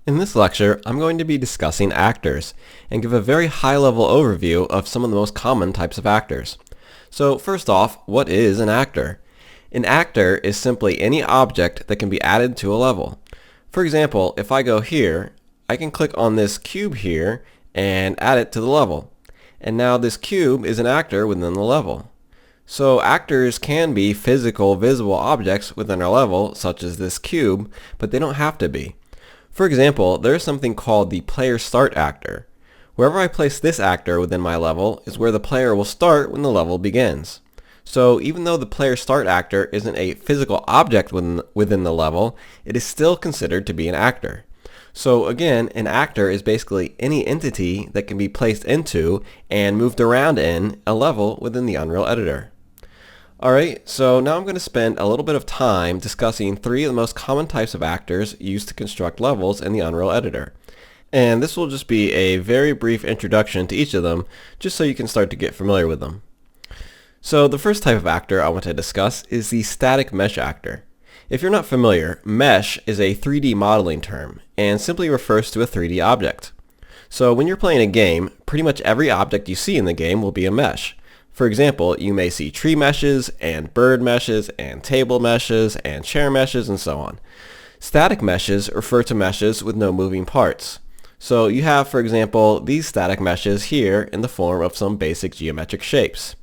In this lecture, I'm going to be discussing actors and give a very high-level overview of some of the most common types of actors. So first off, what is an actor? An actor is simply any object that can be added to a level. For example, if I go here, I can click on this cube here and add it to the level. And now this cube is an actor within the level. So actors can be physical, visible objects within our level, such as this cube, but they don't have to be. For example, there is something called the player start actor. Wherever I place this actor within my level is where the player will start when the level begins. So even though the player start actor isn't a physical object within the level, it is still considered to be an actor. So again, an actor is basically any entity that can be placed into and moved around in a level within the Unreal Editor. Alright, so now I'm going to spend a little bit of time discussing three of the most common types of actors used to construct levels in the Unreal Editor. And this will just be a very brief introduction to each of them, just so you can start to get familiar with them. So the first type of actor I want to discuss is the static mesh actor. If you're not familiar, mesh is a 3D modeling term, and simply refers to a 3D object. So when you're playing a game, pretty much every object you see in the game will be a mesh. For example, you may see tree meshes, and bird meshes, and table meshes, and chair meshes, and so on. Static meshes refer to meshes with no moving parts. So you have, for example, these static meshes here in the form of some basic geometric shapes.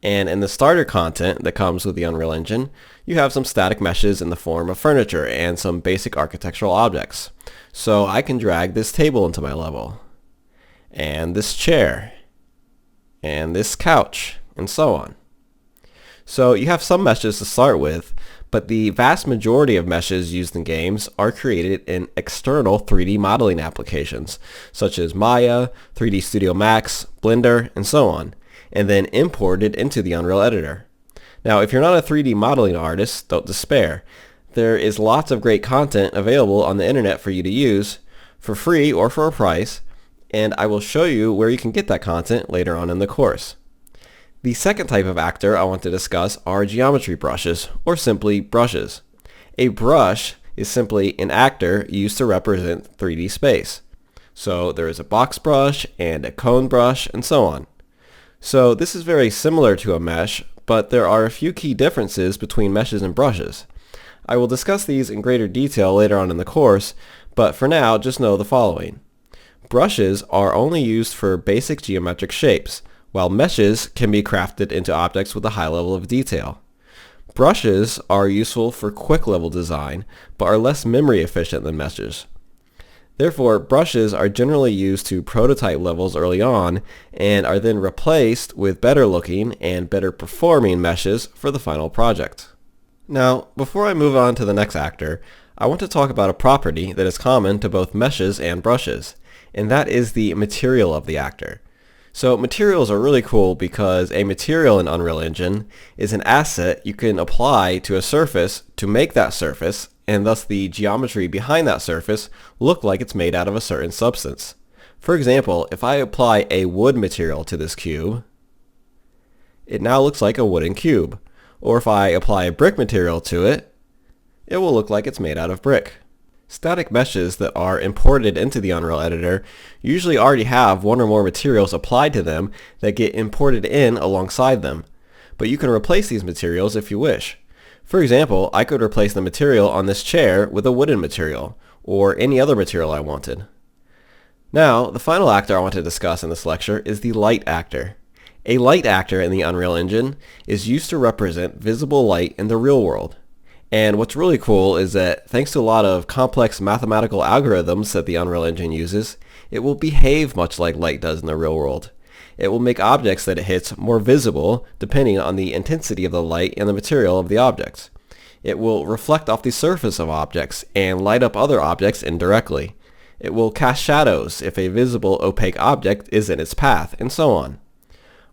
And in the starter content that comes with the Unreal Engine, you have some static meshes in the form of furniture and some basic architectural objects. So I can drag this table into my level, and this chair, and this couch, and so on. So you have some meshes to start with, but the vast majority of meshes used in games are created in external 3D modeling applications, such as Maya, 3D Studio Max, Blender, and so on, and then imported into the Unreal Editor. Now, if you're not a 3D modeling artist, don't despair. There is lots of great content available on the internet for you to use, for free or for a price, and I will show you where you can get that content later on in the course. The second type of actor I want to discuss are geometry brushes, or simply brushes. A brush is simply an actor used to represent 3D space. So there is a box brush and a cone brush and so on. So this is very similar to a mesh, but there are a few key differences between meshes and brushes. I will discuss these in greater detail later on in the course, but for now just know the following. Brushes are only used for basic geometric shapes, while meshes can be crafted into objects with a high level of detail. Brushes are useful for quick level design, but are less memory efficient than meshes. Therefore, brushes are generally used to prototype levels early on, and are then replaced with better looking and better performing meshes for the final project. Now, before I move on to the next actor, I want to talk about a property that is common to both meshes and brushes, and that is the material of the actor. So materials are really cool because a material in Unreal Engine is an asset you can apply to a surface to make that surface, and thus the geometry behind that surface look like it's made out of a certain substance. For example, if I apply a wood material to this cube, it now looks like a wooden cube. Or if I apply a brick material to it, it will look like it's made out of brick. Static meshes that are imported into the Unreal Editor usually already have one or more materials applied to them that get imported in alongside them, but you can replace these materials if you wish. For example, I could replace the material on this chair with a wooden material, or any other material I wanted. Now, the final actor I want to discuss in this lecture is the light actor. A light actor in the Unreal Engine is used to represent visible light in the real world. And what's really cool is that thanks to a lot of complex mathematical algorithms that the Unreal Engine uses, it will behave much like light does in the real world. It will make objects that it hits more visible depending on the intensity of the light and the material of the objects. It will reflect off the surface of objects and light up other objects indirectly. It will cast shadows if a visible opaque object is in its path, and so on.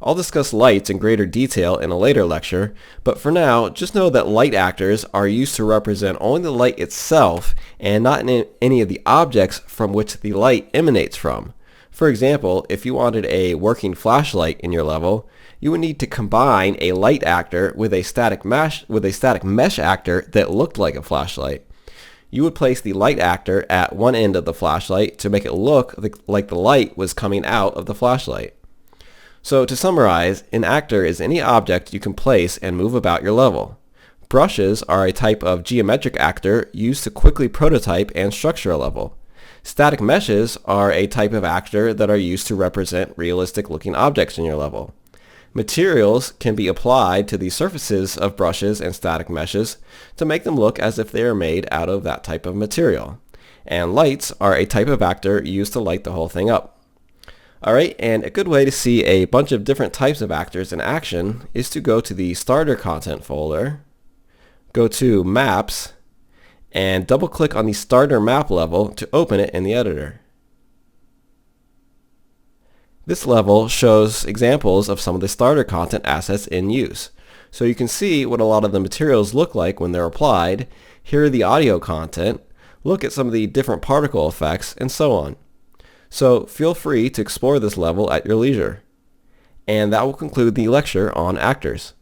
I'll discuss lights in greater detail in a later lecture, but for now, just know that light actors are used to represent only the light itself and not any of the objects from which the light emanates from. For example, if you wanted a working flashlight in your level, you would need to combine a light actor with a static mesh actor that looked like a flashlight. You would place the light actor at one end of the flashlight to make it look like the light was coming out of the flashlight. So to summarize, an actor is any object you can place and move about your level. Brushes are a type of geometric actor used to quickly prototype and structure a level. Static meshes are a type of actor that are used to represent realistic looking objects in your level. Materials can be applied to the surfaces of brushes and static meshes to make them look as if they are made out of that type of material. And lights are a type of actor used to light the whole thing up. Alright, and a good way to see a bunch of different types of actors in action is to go to the Starter Content folder, go to Maps, and double-click on the Starter Map level to open it in the editor. This level shows examples of some of the starter content assets in use. So you can see what a lot of the materials look like when they're applied, hear the audio content, look at some of the different particle effects, and so on. So feel free to explore this level at your leisure. And that will conclude the lecture on actors.